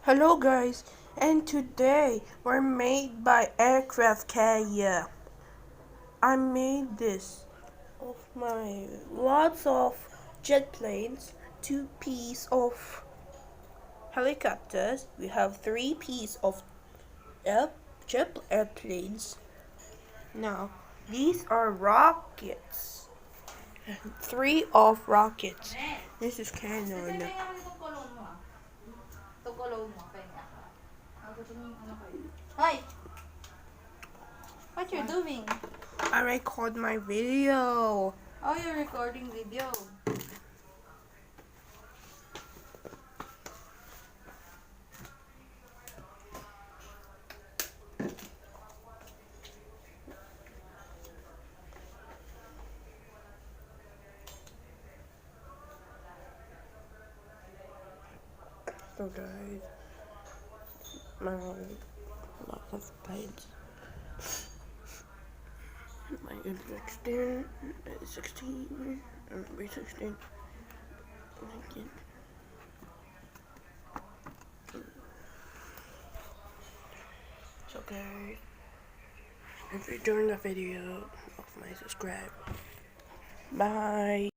Hello guys, and today we're made by Aircraft Carrier. I made this of my lots of jet planes, 2 pieces of helicopters. We have 3 pieces of jet airplanes. Now these are rockets. 3 rockets. This is Canon. Hi! What you're doing? I record my video. Oh, you're recording video. So guys, my lot of planes. My introduction is 16, B16. So guys, if you're enjoying the video, subscribe. Bye.